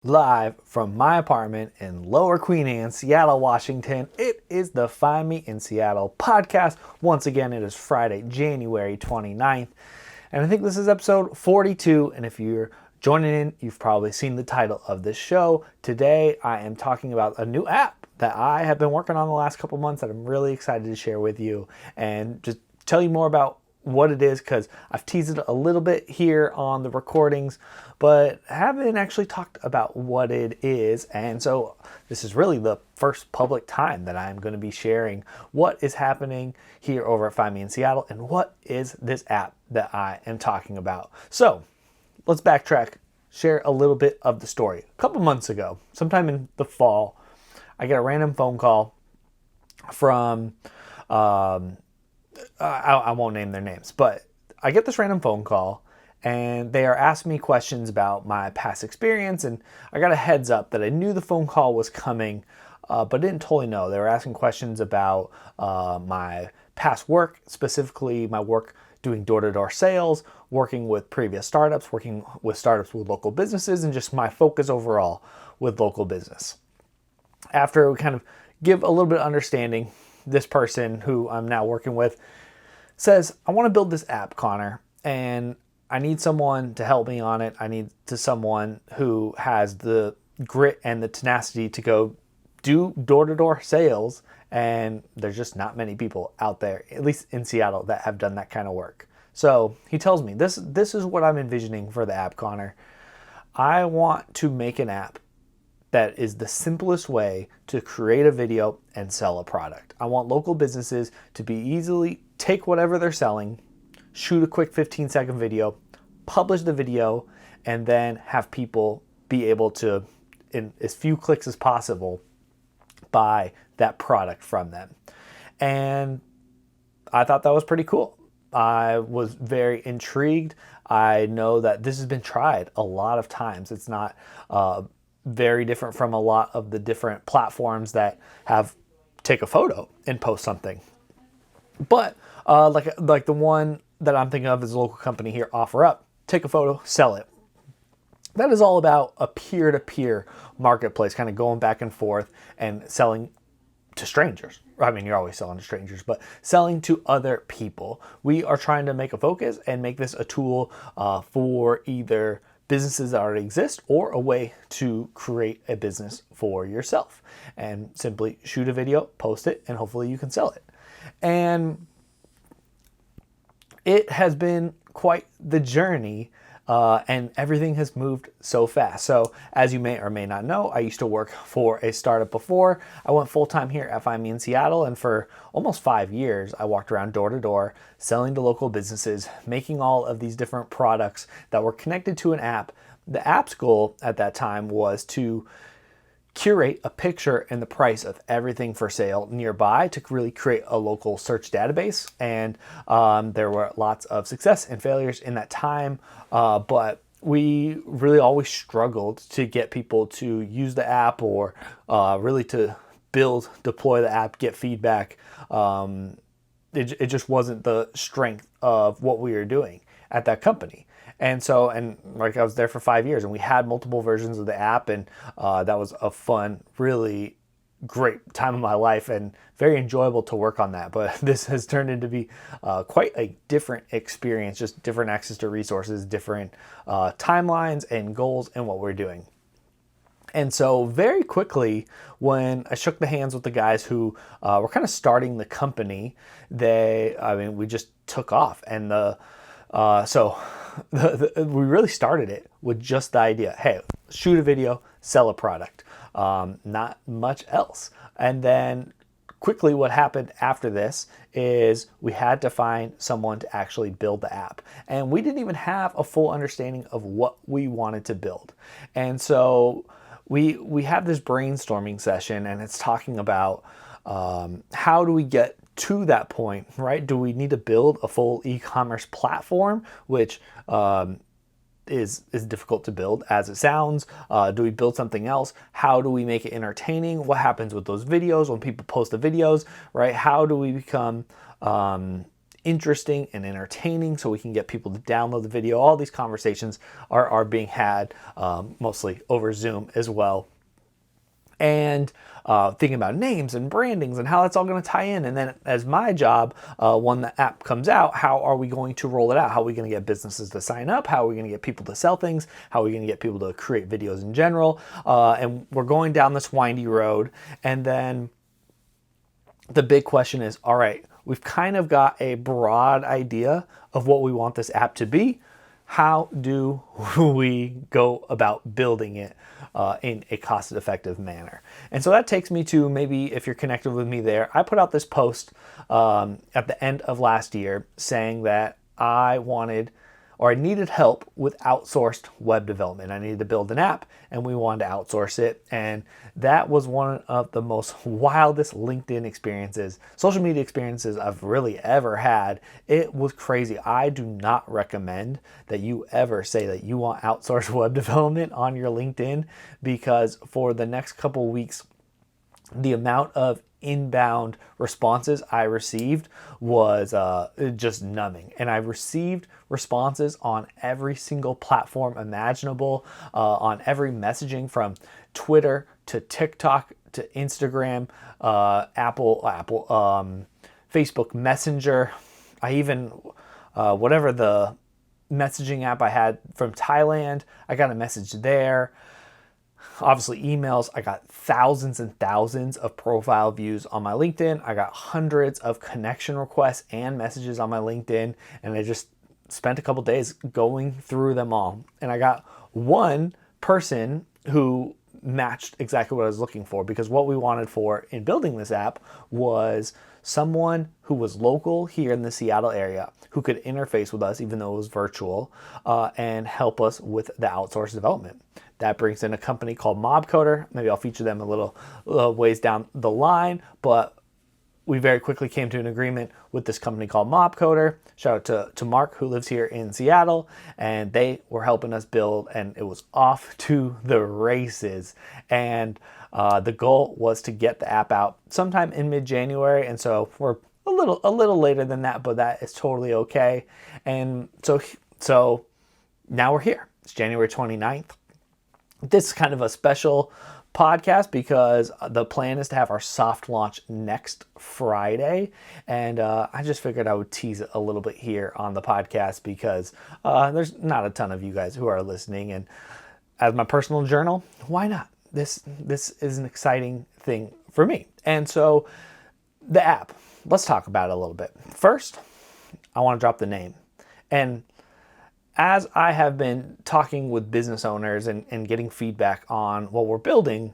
Live from my apartment in Lower Queen Anne, Seattle, Washington. It is the Find Me in Seattle podcast. Once again, it is Friday, January 29th. And I think this is episode 42. And if you're joining in, you've probably seen the title of this show. Today, I am talking about a new app that I have been working on the last couple months that I'm really excited to share with you and just tell you more about what it is, because I've teased it a little bit here on the recordings, but haven't actually talked about what it is. And so this is really the first public time that I'm going to be sharing what is happening here over at Find Me in Seattle and what is this app that I am talking about. So let's backtrack, share a little bit of the story. A couple months ago, sometime in the fall, I get a random phone call from I won't name their names, but I get this random phone call and they are asking me questions about my past experience, and I got a heads up that I knew the phone call was coming, but didn't totally know. They were asking questions about my past work, specifically my work doing door-to-door sales, working with previous startups, working with startups with local businesses, and just my focus overall with local business. After we kind of give a little bit of understanding, this person who I'm now working with says, I want to build this app, Connor, and I need someone to help me on it. I need someone who has the grit and the tenacity to go do door-to-door sales, and there's just not many people out there, at least in Seattle, that have done that kind of work. So he tells me, this is what I'm envisioning for the app, Connor. I want to make an app that is the simplest way to create a video and sell a product. I want local businesses to be easily take whatever they're selling, shoot a quick 15-second video, publish the video, and then have people be able to, in as few clicks as possible, buy that product from them. And I thought that was pretty cool. I was very intrigued. I know that this has been tried a lot of times. It's not very different from a lot of the different platforms that have take a photo and post something. But like the one that I'm thinking of is a local company here, OfferUp. Take a photo, sell it. That is all about a peer-to-peer marketplace, kind of going back and forth and selling to strangers. I mean, you're always selling to strangers, but selling to other people. We are trying to make a focus and make this a tool for either businesses that already exist or a way to create a business for yourself, and simply shoot a video, post it, and hopefully you can sell it. And it has been quite the journey, and everything has moved so fast. So as you may or may not know, I used to work for a startup before. I went full-time here at Find Me in Seattle, and for almost 5 years, I walked around door to door, selling to local businesses, making all of these different products that were connected to an app. The app's goal at that time was to curate a picture and the price of everything for sale nearby to really create a local search database. And there were lots of success and failures in that time, but we really always struggled to get people to use the app or really to deploy the app, get feedback. It just wasn't the strength of what we were doing at that company. And so, and like I was there for 5 years, and we had multiple versions of the app, and that was a fun, really great time of my life, and very enjoyable to work on that. But this has turned into be quite a different experience, just different access to resources, different timelines and goals and what we're doing. And so very quickly, when I shook the hands with the guys who were kind of starting the company, we just took off. And we really started it with just the idea, hey, shoot a video, sell a product, not much else. And then quickly what happened after this is we had to find someone to actually build the app. And we didn't even have a full understanding of what we wanted to build. And so we have this brainstorming session, and it's talking about how do we get to that point, right? Do we need to build a full e-commerce platform, which is difficult to build as it sounds? Do we build something else? How do we make it entertaining? What happens with those videos when people post the videos, right? How do we become interesting and entertaining so we can get people to download the video. All these conversations are being had mostly over Zoom as well. And thinking about names and brandings and how that's all going to tie in. And then as my job, when the app comes out, how are we going to roll it out? How are we going to get businesses to sign up? How are we going to get people to sell things? How are we going to get people to create videos in general? And we're going down this windy road. And then the big question is, all right, we've kind of got a broad idea of what we want this app to be. How do we go about building it in a cost-effective manner? And so that takes me to, maybe if you're connected with me there, I put out this post at the end of last year saying that I needed help with outsourced web development. I needed to build an app and we wanted to outsource it. And that was one of the most wildest LinkedIn experiences, social media experiences I've really ever had. It was crazy. I do not recommend that you ever say that you want outsourced web development on your LinkedIn, because for the next couple weeks, the amount of inbound responses I received was just numbing. And I received responses on every single platform imaginable, on every messaging from Twitter to TikTok to Instagram, Apple, Facebook Messenger. I even, whatever the messaging app I had from Thailand, I got a message there. Obviously emails. I got thousands and thousands of profile views on my LinkedIn. I got hundreds of connection requests and messages on my LinkedIn. And I just spent a couple days going through them all. And I got one person who matched exactly what I was looking for, because what we wanted for in building this app was someone who was local here in the Seattle area, who could interface with us even though it was virtual, and help us with the outsourced development. That brings in a company called Mobcoder. Maybe I'll feature them a little ways down the line, but we very quickly came to an agreement with this company called Mobcoder. Shout out to Mark, who lives here in Seattle, and they were helping us build, and it was off to the races. And the goal was to get the app out sometime in mid-January, and so we're a little later than that, but that is totally okay. And so now we're here. It's January 29th. This is kind of a special podcast because the plan is to have our soft launch next Friday. And I just figured I would tease it a little bit here on the podcast because there's not a ton of you guys who are listening. And as my personal journal, why not? This is an exciting thing for me. And so the app, let's talk about it a little bit. First, I want to drop the name. And as I have been talking with business owners and getting feedback on what we're building,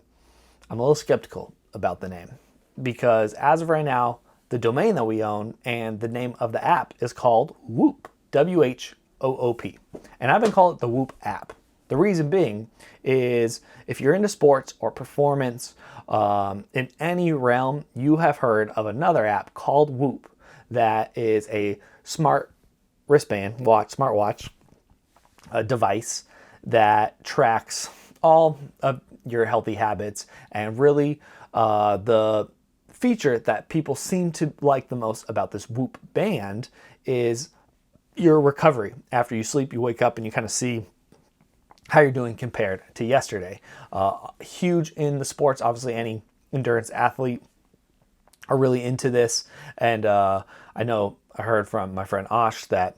I'm a little skeptical about the name, because as of right now, the domain that we own and the name of the app is called Whoop, W-H-O-O-P. And I've been calling it the Whoop app. The reason being is if you're into sports or performance in any realm, you have heard of another app called Whoop that is a smart wristband, smartwatch, a device that tracks all of your healthy habits. And really the feature that people seem to like the most about this Whoop band is your recovery. After you sleep, you wake up and you kind of see how you're doing compared to yesterday. Huge in the sports, obviously any endurance athlete are really into this. And I heard from my friend Osh that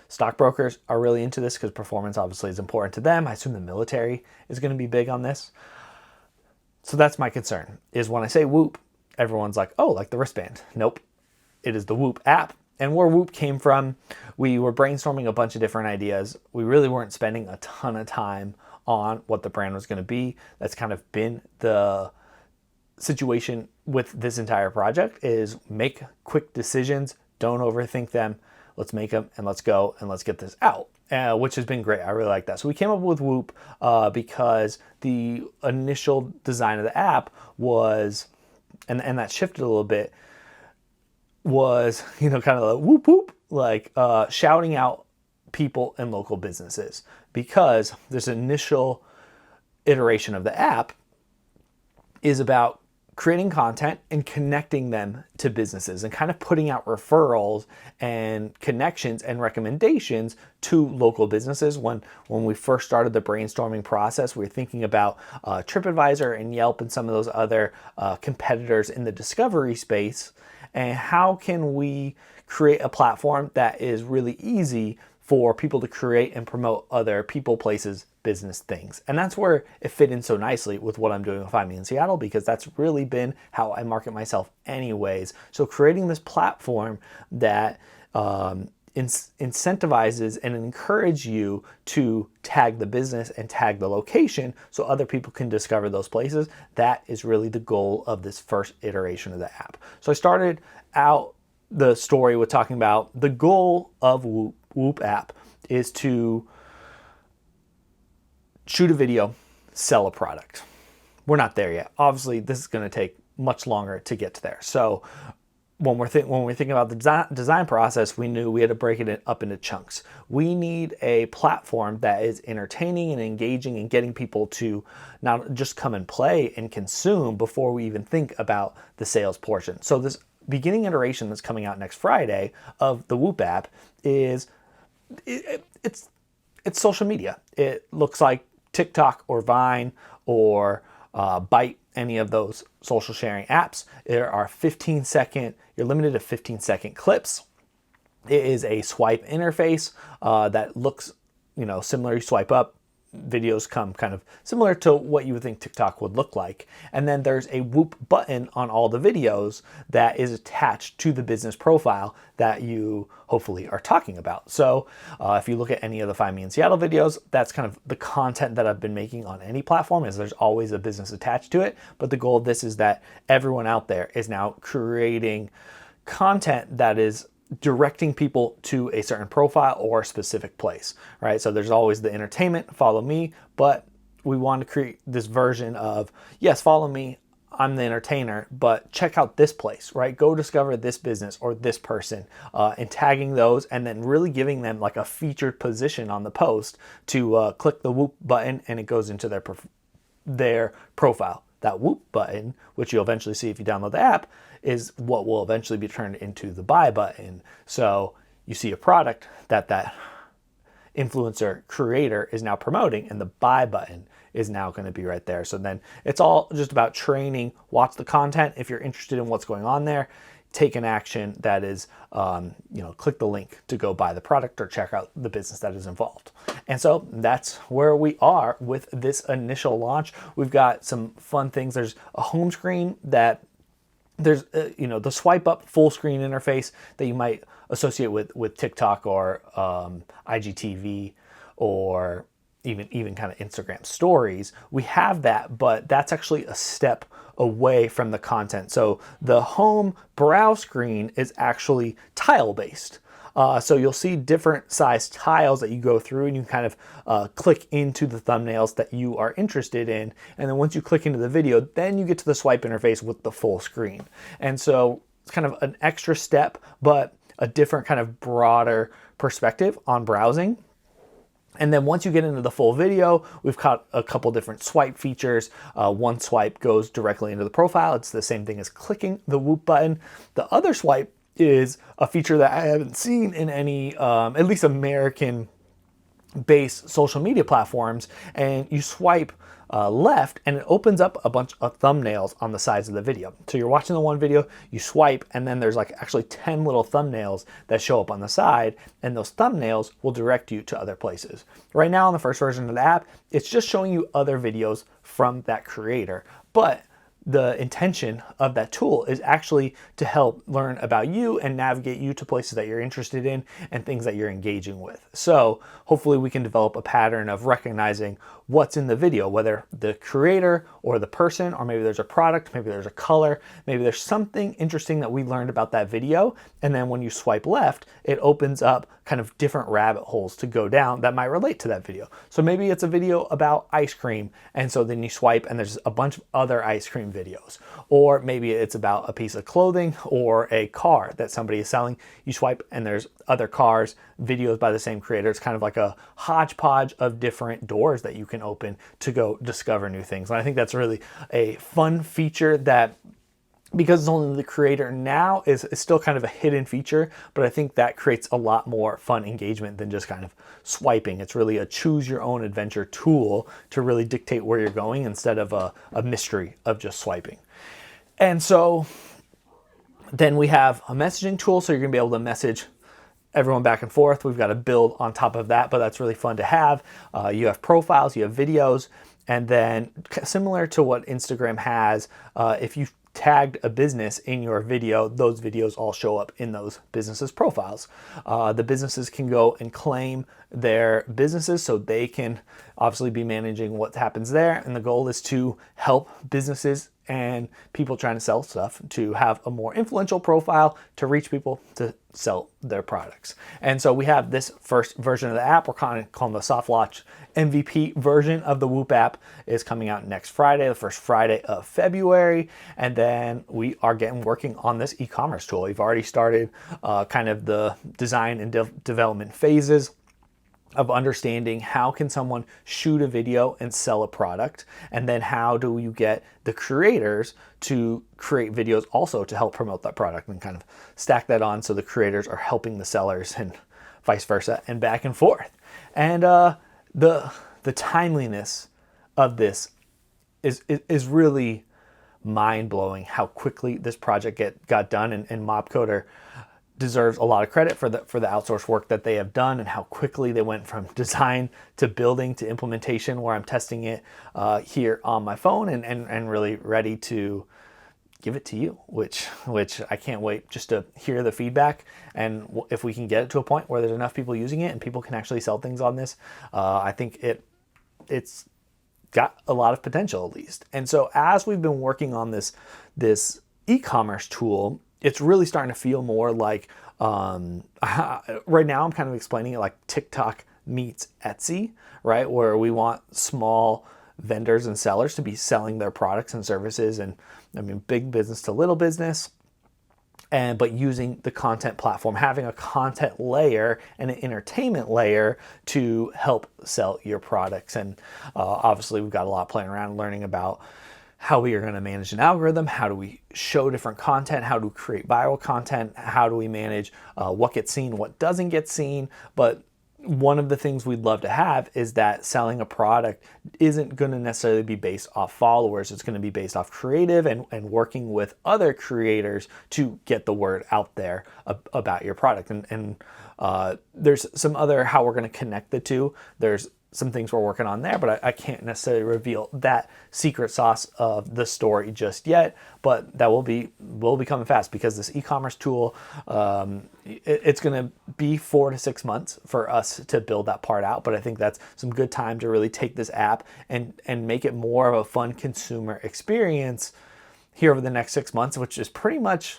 stockbrokers are really into this because performance obviously is important to them. I assume the military is going to be big on this. So that's my concern, is when I say Whoop, everyone's like, oh, like the wristband. Nope. It is the Whoop app. And where Whoop came from, we were brainstorming a bunch of different ideas. We really weren't spending a ton of time on what the brand was going to be. That's kind of been the situation with this entire project, is make quick decisions, don't overthink them. Let's make them and let's go and let's get this out, which has been great. I really like that. So we came up with Whoop because the initial design of the app was, and that shifted a little bit, was, kind of like whoop whoop, like shouting out people and local businesses, because this initial iteration of the app is about creating content and connecting them to businesses and kind of putting out referrals and connections and recommendations to local businesses. When we first started the brainstorming process, we were thinking about TripAdvisor and Yelp and some of those other competitors in the discovery space, and how can we create a platform that is really easy for people to create and promote other people, places, business things. And that's where it fit in so nicely with what I'm doing with Find Me in Seattle, because that's really been how I market myself anyways. So creating this platform that incentivizes and encourages you to tag the business and tag the location so other people can discover those places, that is really the goal of this first iteration of the app. So I started out the story with talking about the goal of Whoop app is to shoot a video, sell a product. We're not there yet. Obviously, this is going to take much longer to get to there. So when we're thinking about the design process, we knew we had to break it up into chunks. We need a platform that is entertaining and engaging and getting people to not just come and play and consume before we even think about the sales portion. So this beginning iteration that's coming out next Friday of the Whoop app is it's social media. It looks like TikTok or Vine or Byte, any of those social sharing apps. There are you're limited to 15-second clips. It is a swipe interface that looks, similar. You swipe up, videos come kind of similar to what you would think TikTok would look like. And then there's a Whoop button on all the videos that is attached to the business profile that you hopefully are talking about. So if you look at any of the Find Me in Seattle videos, that's kind of the content that I've been making on any platform, is there's always a business attached to it. But the goal of this is that everyone out there is now creating content that is directing people to a certain profile or a specific place, right? So there's always the entertainment, follow me, but we want to create this version of, yes, follow me, I'm the entertainer, but check out this place, right? Go discover this business or this person, and tagging those, and then really giving them like a featured position on the post to click the Whoop button and it goes into their profile. That Whoop button, which you'll eventually see if you download the app, is what will eventually be turned into the buy button. So you see a product that influencer creator is now promoting, and the buy button is now going to be right there. So then it's all just about training. Watch the content if you're interested in what's going on there. Take an action that is, click the link to go buy the product or check out the business that is involved. And so that's where we are with this initial launch. We've got some fun things. There's a home screen that there's, the swipe up full screen interface that you might associate with TikTok or IGTV or even kind of Instagram stories. We have that, but that's actually a step away from the content. So the home browse screen is actually tile based. So you'll see different size tiles that you go through, and you kind of click into the thumbnails that you are interested in. And then once you click into the video, then you get to the swipe interface with the full screen. And so it's kind of an extra step, but a different kind of broader perspective on browsing. And then once you get into the full video, we've got a couple different swipe features. One swipe goes directly into the profile. It's the same thing as clicking the Whoop button. The other swipe is a feature that I haven't seen in any, at least American-based social media platforms. And you swipe left, and it opens up a bunch of thumbnails on the sides of the video. So you're watching the one video, you swipe, and then there's like actually 10 little thumbnails that show up on the side, and those thumbnails will direct you to other places. Right now, in the first version of the app, it's just showing you other videos from that creator. But the intention of that tool is actually to help learn about you and navigate you to places that you're interested in and things that you're engaging with. So hopefully we can develop a pattern of recognizing what's in the video, whether the creator or the person, or maybe there's a product, maybe there's a color, maybe there's something interesting that we learned about that video. And then when you swipe left, it opens up kind of different rabbit holes to go down that might relate to that video. So maybe it's a video about ice cream, and so then you swipe and there's a bunch of other ice cream videos. Or maybe it's about a piece of clothing or a car that somebody is selling. You swipe and there's other cars, videos by the same creator. It's kind of like a hodgepodge of different doors that you can open to go discover new things. And I think that's really a fun feature that, because it's only the creator now, is still kind of a hidden feature, but I think that creates a lot more fun engagement than just kind of swiping. It's really a choose your own adventure tool to really dictate where you're going instead of a mystery of just swiping. And so then we have a messaging tool, so you're gonna be able to message everyone back and forth. We've got to build on top of that, but that's really fun to have. You have profiles, you have videos, and then similar to what Instagram has, if you tagged a business in your video, those videos all show up in those businesses' profiles. The businesses can go and claim their businesses, so they can obviously be managing what happens there. And the goal is to help businesses and people trying to sell stuff to have a more influential profile to reach people to sell their products. And so we have this first version of the app. We're calling the soft launch MVP version of the Whoop app is coming out next Friday, the first Friday of February. And then we are working on this e-commerce tool. We've already started kind of the design and development phases of understanding how can someone shoot a video and sell a product, and then how do you get the creators to create videos also to help promote that product, and kind of stack that on so the creators are helping the sellers and vice versa and back and forth. And the timeliness of this is really mind-blowing, how quickly this project got done, and Mobcoder deserves a lot of credit for the outsourced work that they have done and how quickly they went from design to building to implementation, where I'm testing it here on my phone and really ready to give it to you, which I can't wait just to hear the feedback. And if we can get it to a point where there's enough people using it and people can actually sell things on this, I think it's got a lot of potential, at least. And so as we've been working on this e-commerce tool, it's really starting to feel more like, right now I'm kind of explaining it like TikTok meets Etsy, right? Where we want small vendors and sellers to be selling their products and services, and I mean, big business to little business, but using the content platform, having a content layer and an entertainment layer to help sell your products. And obviously we've got a lot playing around, learning about how we are going to manage an algorithm, how do we show different content, how do we create viral content, how do we manage what gets seen, what doesn't get seen. But one of the things we'd love to have is that selling a product isn't going to necessarily be based off followers. It's going to be based off creative and working with other creators to get the word out there about your product. And there's some other how we're going to connect the two. There's some things we're working on there, but I can't necessarily reveal that secret sauce of the story just yet, but that will be coming fast, because this e-commerce tool, it's going to be 4 to 6 months for us to build that part out. But I think that's some good time to really take this app and make it more of a fun consumer experience here over the next 6 months, which is pretty much,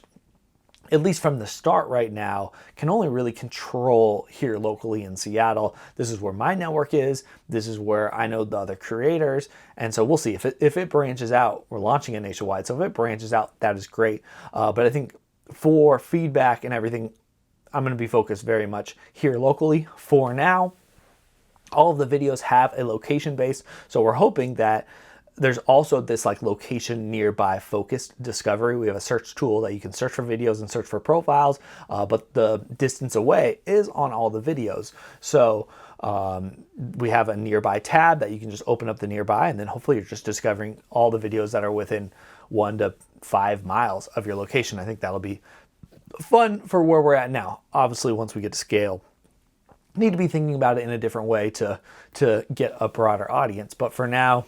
at least from the start right now, can only really control here locally in Seattle. This is where my network is. This is where I know the other creators. And so we'll see if it branches out. We're launching it nationwide. So if it branches out, that is great. But I think for feedback and everything, I'm going to be focused very much here locally for now. All of the videos have a location base. So we're hoping that there's also this like location nearby focused discovery. We have a search tool that you can search for videos and search for profiles, but the distance away is on all the videos. So we have a nearby tab that you can just open up the nearby, and then hopefully you're just discovering all the videos that are within 1 to 5 miles of your location. I think that'll be fun for where we're at now. Obviously, once we get to scale, need to be thinking about it in a different way to get a broader audience. But for now,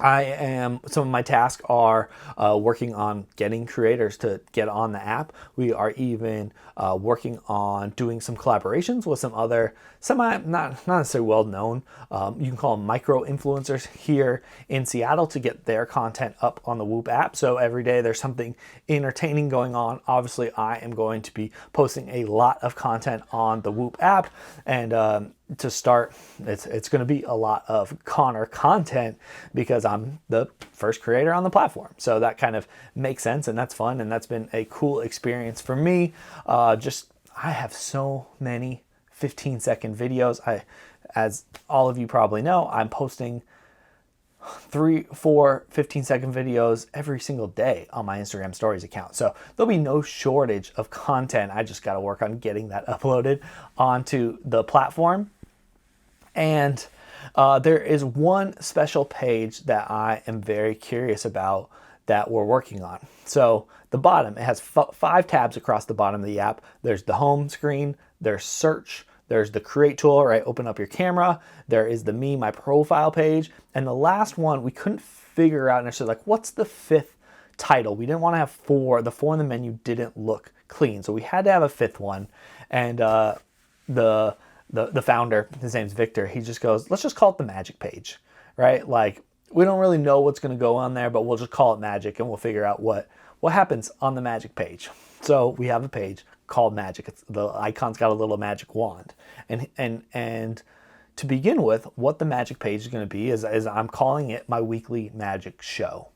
some of my tasks are working on getting creators to get on the app. We are even working on doing some collaborations with some other not necessarily well known, you can call them micro influencers here in Seattle, to get their content up on the Whoop app. So every day there's something entertaining going on. Obviously, I am going to be posting a lot of content on the Whoop app, and to start, it's going to be a lot of Connor content, because I'm the first creator on the platform. So that kind of makes sense, and that's fun, and that's been a cool experience for me. I have so many 15-second videos. As all of you probably know, I'm posting 3, 4, 15-second videos every single day on my Instagram stories account. So there'll be no shortage of content. I just got to work on getting that uploaded onto the platform. And there is one special page that I am very curious about that we're working on. So the bottom, it has 5 tabs across the bottom of the app. There's the home screen, there's search, there's the create tool, right? Open up your camera. There is the me, my profile page. And the last one, we couldn't figure out necessarily, like, what's the 5th title? We didn't want to have 4. The 4 in the menu didn't look clean. So we had to have a 5th one. And the founder, his name's Victor, he just goes, let's just call it the magic page, right? Like, we don't really know what's going to go on there, but we'll just call it magic, and we'll figure out what happens on the magic page. So we have a page called magic. The icon's got a little magic wand. And to begin with, what the magic page is going to be is I'm calling it my weekly magic show.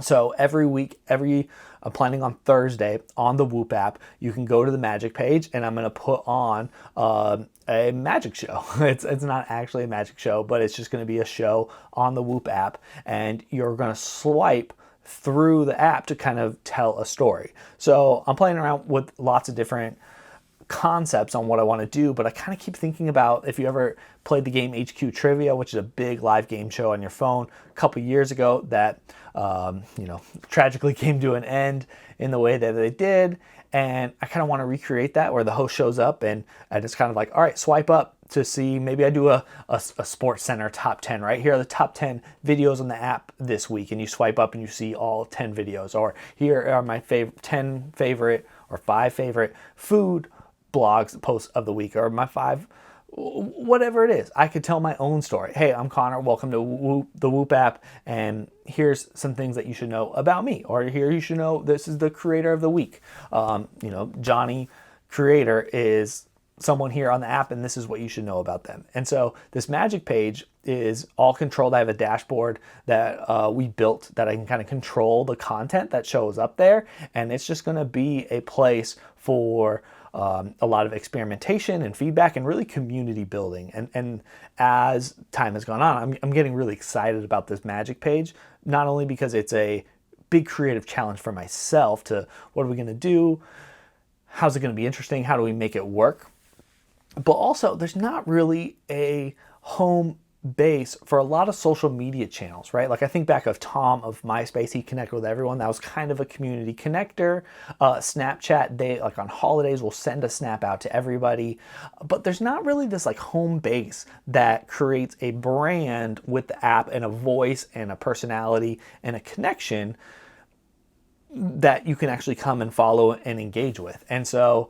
So every week, I'm planning on Thursday on the Whoop app, you can go to the magic page, and I'm going to put on a magic show. It's not actually a magic show, but it's just going to be a show on the Whoop app, and you're going to swipe through the app to kind of tell a story. So I'm playing around with lots of different concepts on what I want to do, but I kind of keep thinking about, if you ever played the game HQ Trivia, which is a big live game show on your phone a couple years ago that tragically came to an end in the way that they did, and I kind of want to recreate that, where the host shows up and it's kind of like, all right, swipe up to see, maybe I do a Sports Center top 10, right? Here are the top 10 videos on the app this week, and you swipe up and you see all 10 videos, or here are my 10 favorite or 5 favorite food blogs posts of the week, or my 5, whatever it is. I could tell my own story. Hey, I'm Connor, welcome to the Whoop app, and here's some things that you should know about me, or here you should know this is the creator of the week. Johnny creator is someone here on the app, and this is what you should know about them. And so this magic page is all controlled. I have a dashboard that we built that I can kind of control the content that shows up there, and it's just going to be a place for a lot of experimentation and feedback and really community building. And as time has gone on, I'm getting really excited about this magic page, not only because it's a big creative challenge for myself to, what are we going to do? How's it going to be interesting? How do we make it work? But also, there's not really a home base for a lot of social media channels, right? Like, I think back of Tom of MySpace, he connected with everyone. That was kind of a community connector. Snapchat, they, like, on holidays will send a snap out to everybody. But there's not really this like home base that creates a brand with the app and a voice and a personality and a connection that you can actually come and follow and engage with. And so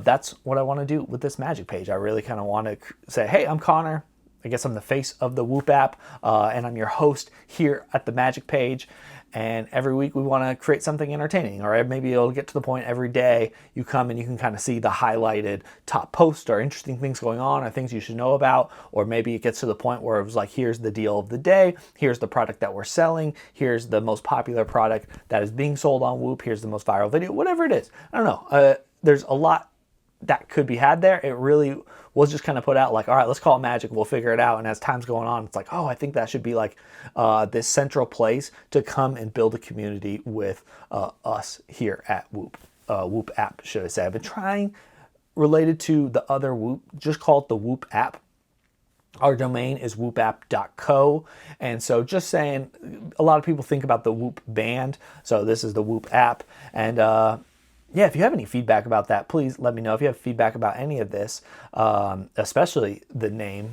that's what I want to do with this magic page. I really kind of want to say, hey, I'm Connor. I guess I'm the face of the Whoop app, and I'm your host here at the magic page. And every week we want to create something entertaining, or maybe it'll get to the point every day you come and you can kind of see the highlighted top post or interesting things going on or things you should know about. Or maybe it gets to the point where it was like, here's the deal of the day, here's the product that we're selling, here's the most popular product that is being sold on Whoop, here's the most viral video, whatever it is. I don't know. There's a lot that could be had there. It really was just kind of put out like, all right, let's call it magic, we'll figure it out. And as time's going on, it's like, oh, I think that should be like this central place to come and build a community with us here at Whoop. Whoop app, should I say. I've been trying, related to the other Whoop, just call it the Whoop app. Our domain is whoopapp.co. And so just saying, a lot of people think about the Whoop band. So this is the Whoop app. And yeah, if you have any feedback about that, please let me know. If you have feedback about any of this, especially the name,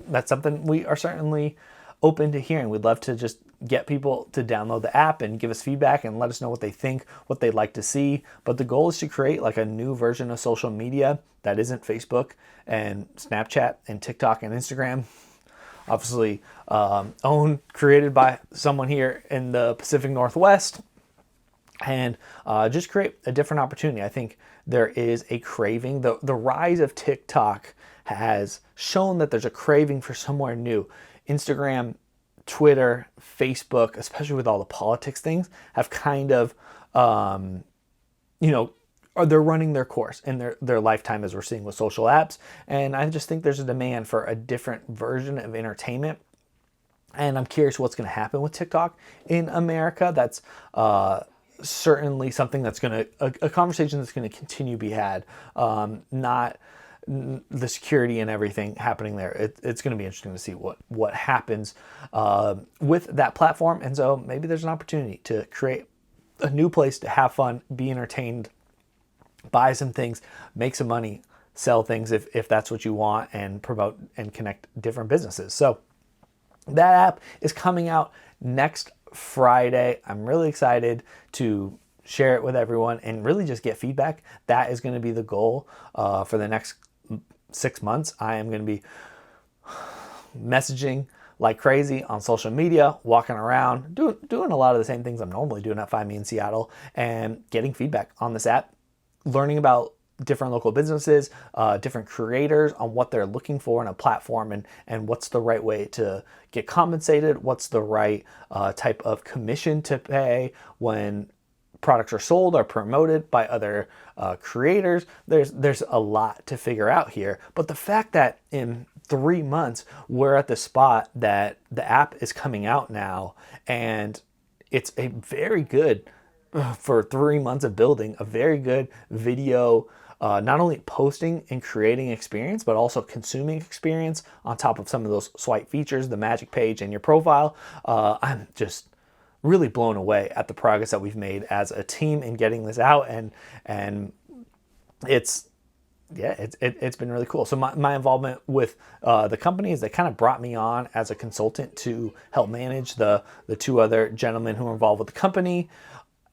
that's something we are certainly open to hearing. We'd love to just get people to download the app and give us feedback and let us know what they think, what they'd like to see. But the goal is to create like a new version of social media that isn't Facebook and Snapchat and TikTok and Instagram. Obviously, created by someone here in the Pacific Northwest. And just create a different opportunity. I think there is a craving. The rise of TikTok has shown that there's a craving for somewhere new. Instagram Twitter, Facebook, especially with all the politics things, have kind of, or they're running their course in their lifetime, as we're seeing with social apps. And I just think there's a demand for a different version of entertainment. And I'm curious what's going to happen with TikTok in America. That's certainly something that's going to, a conversation that's going to continue to be had. Not the security and everything happening there. It's going to be interesting to see what happens with that platform. And so maybe there's an opportunity to create a new place to have fun, be entertained, buy some things, make some money, sell things if that's what you want, and promote and connect different businesses. So that app is coming out next Friday. I'm really excited to share it with everyone and really just get feedback. That is going to be the goal for the next 6 months. I am going to be messaging like crazy on social media, walking around, doing a lot of the same things I'm normally doing at Find Me in Seattle, and getting feedback on this app, learning about different local businesses, different creators on what they're looking for in a platform, and what's the right way to get compensated, what's the right type of commission to pay when products are sold or promoted by other creators. There's a lot to figure out here. But the fact that in 3 months, we're at the spot that the app is coming out now, and it's a very good, for 3 months of building, a very good video, not only posting and creating experience, but also consuming experience on top of some of those swipe features, the magic page and your profile. I'm just really blown away at the progress that we've made as a team in getting this out, and it's been really cool. So my involvement with the company is they kind of brought me on as a consultant to help manage the 2 other gentlemen who are involved with the company.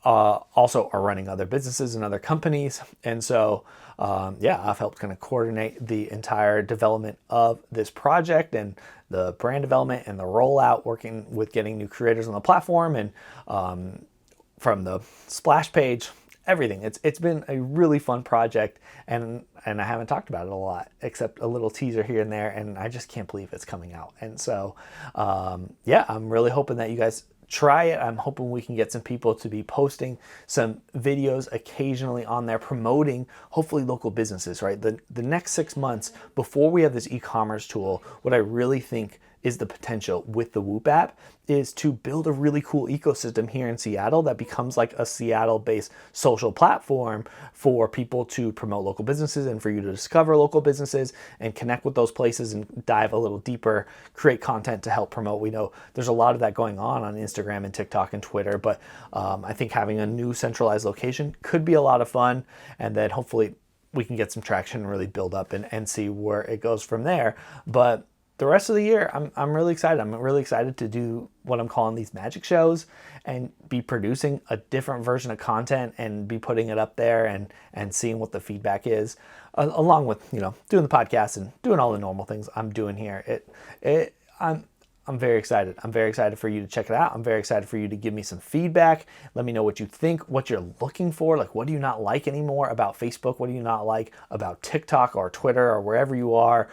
Also are running other businesses and other companies. And so, I've helped kind of coordinate the entire development of this project and the brand development and the rollout, working with getting new creators on the platform, and from the splash page, everything. It's been a really fun project, and I haven't talked about it a lot, except a little teaser here and there, and I just can't believe it's coming out. And so, I'm really hoping that you guys try it. I'm hoping we can get some people to be posting some videos occasionally on there, promoting hopefully local businesses, right? The next 6 months before we have this e-commerce tool, what I really think is the potential with the Whoop app is to build a really cool ecosystem here in Seattle that becomes like a Seattle-based social platform for people to promote local businesses and for you to discover local businesses and connect with those places and dive a little deeper, create content to help promote. We know there's a lot of that going on Instagram and TikTok and Twitter, but I think having a new centralized location could be a lot of fun, and then hopefully we can get some traction and really build up and see where it goes from there. But the rest of the year, I'm really excited. I'm really excited to do what I'm calling these magic shows and be producing a different version of content and be putting it up there and seeing what the feedback is, along with, doing the podcast and doing all the normal things I'm doing here. I'm very excited. I'm very excited for you to check it out. I'm very excited for you to give me some feedback. Let me know what you think, what you're looking for. Like, what do you not like anymore about Facebook? What do you not like about TikTok or Twitter or wherever you are?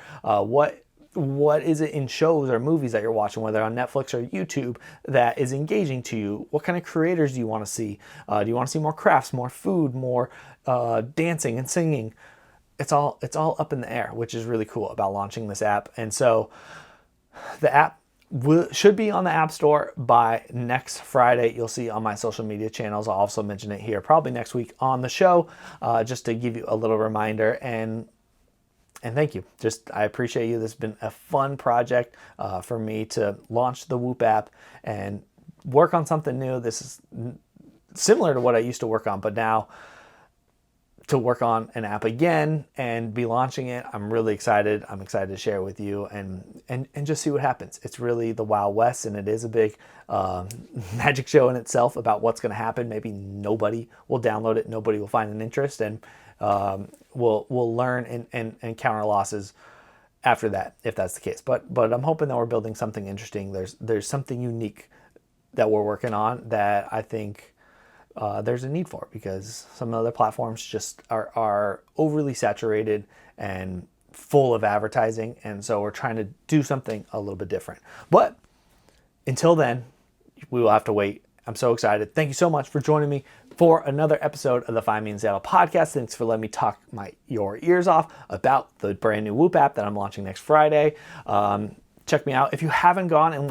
What is it in shows or movies that you're watching, whether on Netflix or YouTube, that is engaging to you? What kind of creators do you want to see? Do you want to see more crafts, more food, more dancing and singing? It's all up in the air, which is really cool about launching this app. And so the app should be on the App Store by next Friday. You'll see on my social media channels. I'll also mention it here probably next week on the show, just to give you a little reminder. And thank you. I appreciate you. This has been a fun project for me to launch the Whoop app and work on something new. This is similar to what I used to work on, but now to work on an app again and be launching it, I'm really excited. I'm excited to share it with you and just see what happens. It's really the Wild West, and it is a big magic show in itself about what's going to happen. Maybe nobody will download it. Nobody will find an interest, and we'll learn and counter losses after that, if that's the case. But I'm hoping that we're building something interesting. There's something unique that we're working on that I think there's a need for, because some other platforms just are overly saturated and full of advertising, and so we're trying to do something a little bit different. But until then, we will have to wait. I'm so excited. Thank you so much for joining me for another episode of the Find Me in Seattle podcast. Thanks for letting me talk your ears off about the brand new Whoop app that I'm launching next Friday. Check me out. If you haven't gone and